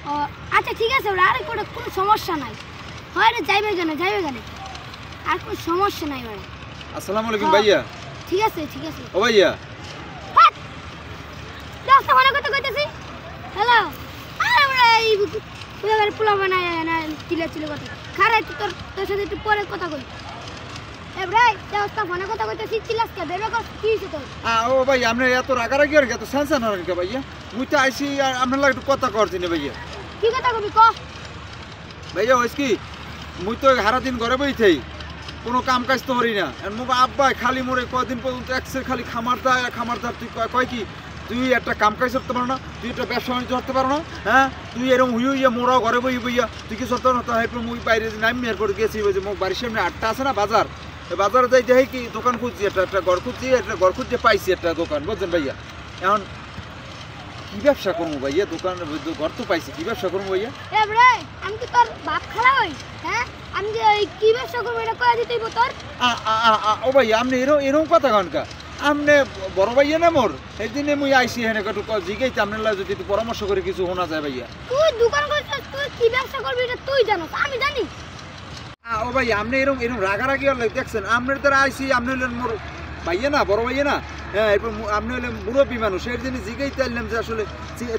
ও আচ্ছা ঠিক আছে ওরা, আর কোনো সমস্যা নাই, হয় রে যাইবে কেন আর কোনো সমস্যা নাই ওরা। আসসালামু আলাইকুম ভাইয়া। ঠিক আছে ও ভাইয়া দশটা মনে করতে কইতেছি। হ্যালো আরে ওরা এই পুরো পোলা বানায় না চিল্লাচিল্লি কথা খারাপ। তোর সাথে একটু পরে কথা কই। এ ভাই দশটা মনে কথা কইতেছি, চিল্লাসকে বের কর। কি হইছে তোর? ও ভাই আপনি এত রাগারাগি আর এত সানসান আর কি ভাইয়া? মুই তো আইছি আর আপনার লাগে একটু কথা করছি না ভাইয়া। কি কথা কবি ক ভাইয়া হইছে কি, মুই তো সারা দিন ঘরে বইতেই কোনো কাম কাজ তো করি না। আর মুখ আব্বাই খালি মোরে কয়দিন পর্যন্ত এক্সের খালি খামারদার তুই কয় কি তুই একটা কাম কাজ করতে পারো না, তুই একটা ব্যবসা বাণিজ্য করতে পারো না, হ্যাঁ তুই এরকম হুইয়া মোরাও ঘরে বই বইয়া তুই কি করতে না? তো মুই বাইরে নামি আর করে গেছি ওই যে মুখ বাড়ির সামনে আটটা আছে না বাজার, বাজারে যাই দেখি কি দোকান খুঁজছি, একটা ঘর খুঁজছে পাইছি একটা দোকান, বুঝছেন ভাইয়া? এখন কি ব্যবসা করবো ভাইয়া? দোকান ঘর তো পাইছি, কি ব্যবসা করবো ভাইয়া? এ ভাই আমি কি তোর বাপ খালা হই? হ্যাঁ আমি যে কি ব্যবসা করবো এটা কয়ে দিতেই তোর। ও ভাইয়া আপনি এরকম কথা কনকা? আপনি বড় ভাইয়া না মোর, এই দিনে মুই আইসি হ্যাঁ একটু জিগাইতে আপনার লাগে যদি একটু পরামর্শ করে কিছু শোনা যায় ভাইয়া। তুই দোকান করছিস, তুই কি ব্যবসা করবি এটা তুই জানোস, আমি জানি। ও ভাই আপনি এরকম রাগারাগি হলে দেখছেন আপনার দ্বারা আইসি, আপনি হলেন মোর ভাইয়া না, বড় ভাইয়া না, হ্যাঁ এরপর আপনি হলেন মুরব্বী মানুষ, এর জন্য জিগাইতে আনলাম যে আসলে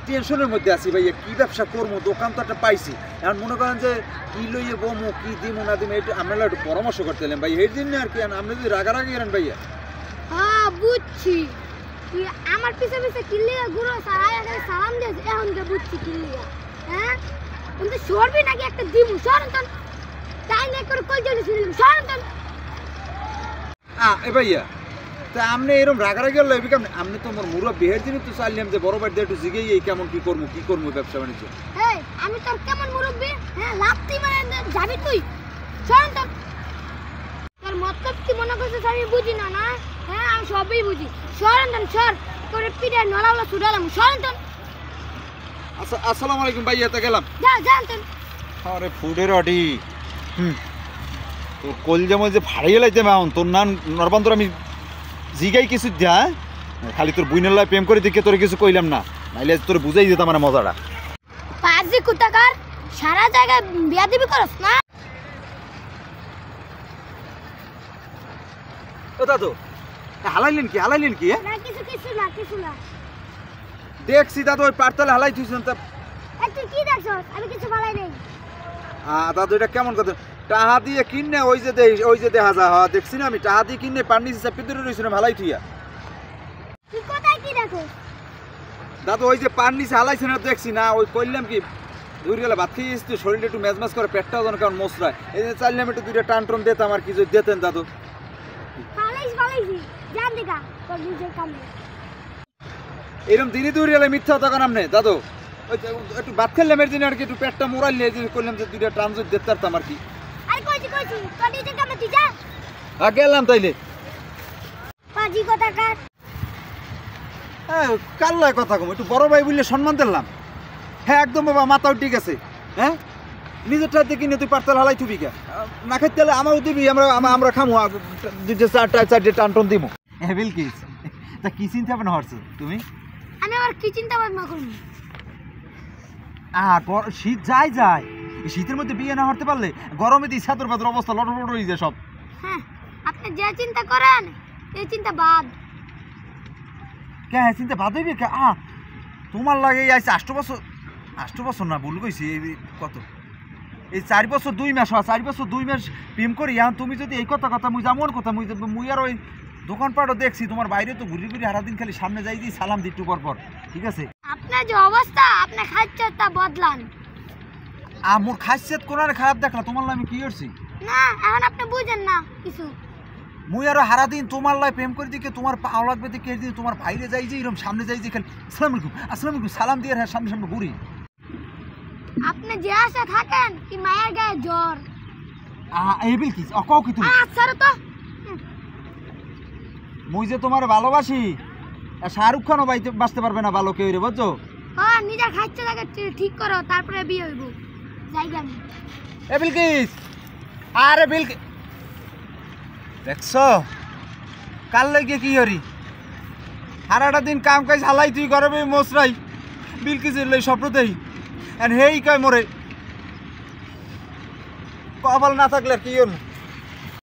টেনশনের মধ্যে আছি ভাইয়া, কি ব্যবসা করবো? দোকান তো একটা পাইছি, এখন মনে করেন যে কি লইয়ে বমো কি দিমো না দিমো, একটু আপনারা একটু পরামর্শ করতে এলাম ভাই, এর জন্য আর কি। আপনি যদি রাগারাগি করেন ভাইয়া। হ্যাঁ বুঝছি, তুই আমার পিছে কিল্লিয়া ঘুরো সারা সালাম দিয়েছ, এখন তো বুঝছি কিল্লিয়া। হ্যাঁ কিন্তু সরবি নাকি একটা দিমু সরন্তন তাই না করে কই জন্য শুনলাম সরন্তন। এ ভাইয়া তা আপনি এরকম রাগারাগি হলে আপনি তো আমার মুরব্বী, এর জন্য তো চাইলাম যে বড় ভাই একটু জিগেই এই কেমন কি করবো ব্যবসা বাণিজ্য। এই আমি তোর কেমন মুরব্বী? হ্যাঁ লাভতি মানে যাবি তুই সরন্তন। তোর মতলব কি মনে করছিস আমি বুঝি না? না হ্যাঁ আমি সবই বুঝি। সরন্তন সর করে পিঠে নলাওলা ছুটালাম সরন্তন। আচ্ছা আসসালামু আলাইকুম ভাইয়া, তা গেলাম। যা জানতেন আরে ফুডের অডি তোর কল যেমন যে ভাড়িয়ে লাইতে মাউন তোর নাম নরবান্তর আমি জিগাই কিছু দিয়া, খালি তোর বুইনের লাই প্রেম করে দেখে তোর কিছু কইলাম না, নাইলে তোর বুঝাই দিতাম আমার মজাটা। পাজি কুতাকার সারা জায়গায় বিয়া দিবি করস না। ও দাদু হালাইলেন কি না কিছু না দেখছি দাদু ওই পারতালে হালাই তুইছেন তা। তুই কি দেখছস? আমি কিছু বলাই নাই। দাদু এটা কেমন কথা? টাহা দিয়ে কিনে ওই যে দেখা যা, দেখছি না আমি টাহা দিয়ে কিনে পানি চাপি ধরে রয়েছিল হালাই থুইয়া। তুই কোথায় কি দেখছস? দাদু ওই যে পান নিচে হালাইছে না দেখছি না, ওই কইলাম কি দূর গেলে ভাত খেয়ে এসছি, শরীরটা একটু মেজমেজ করে, পেটটাও যেন কেমন মশরায়, এই যে চাইলাম একটু দুইটা টান টন দিতাম আর কি, যদি দিতেন দাদু। ফালাইছি জান দেখা তোর নিজের কামে। এরকম দিনই দূর গেলে মিথ্যা কথা কেন আপনি দাদু? ওই একটু ভাত খেললাম এর দিন আর কি, একটু পেটটা মোড়াল নিয়ে করলাম যে দুইটা টান যদি দিতাম আর কি। আরে কইছি তোর নিজের কামে তুই যা। গেলাম তাইলে। পাজি কোথাকার হ্যাঁ কাল্লায় কথা কম, একটু বড় ভাই বললে সম্মান দিলাম। হ্যাঁ একদম বাবা, মাথাও ঠিক আছে। হ্যাঁ নিজের টাইতে কিনে তুই পারতাল হালাই থুবি কে না খাইতে হলে আমারও দিবি, আমরা খামো চারটে টান টন দিব। হ্যাঁ বিলকিস তা কি চিন্তা ভাবনা হচ্ছে তুমি? আমি আবার কি চিন্তা ভাবনা করব? শীত যায় এই শীতের মধ্যে বিয়ে না হতে পারলে গরমে দিয়ে ছাদর পাদর অবস্থা লটপট হয়ে যায় সব। হ্যাঁ আপনি যে চিন্তা করেন এই চিন্তা বাদ। কে চিন্তা বাদ হইবে কে? তোমার লাগে আইসে 8 বছর না ভুল কইছি, কত এই 4 বছর 2 মাস 4 বছর 2 মাস প্রেম করি, এখন তুমি যদি এই কথা মুই যেমন কথা মুই আর ওই দোকানপাটও দেখছি তোমার বাইরে তো ঘুরি সারাদিন খালি সামনে যাই দিই সালাম দিই একটু পর ঠিক আছে? আপনার যে অবস্থা আপনি খাচ্ছেন তা বদলান। মোর খাসিয়ত কোন খারাপ দেখলা? তোমার আমি কি করছি? না এখন আপনি বুঝেন না কিছু। মুই আরো সারাদিন তোমার লাই প্রেম করে দিকে তোমার পাও লাগবে দিকে একদিন তোমার বাইরে যাই যে এরকম সামনে যাই যে খালি আসসালামু আলাইকুম সালাম দিয়ে হ্যাঁ সামনে ঘুরি। আপনি যে আশা থাকেন কি মায়ের গায়ে জ্বর। এই বিল কি অকাও কি তুমি? আচ্ছা তো মুই যে তোমার ভালোবাসি, শাহরুখ খানও বাঁচতে পারবে না ভালো কেউ রে, বুঝছো? হ্যাঁ নিজের খাচ্ছে জায়গা ঠিক করো তারপরে বিয়ে হইব। যাইগা আমি এ বিলকিস, আরে বিলকিস দেখছো কাল লাগে কি হরি সারাটা দিন কাম কাজ হালাই তুই গরমে মশরাই বিলকিসের লই স্বপ্নতেই হেই কয় মোরে কপাল না থাকলে আর কি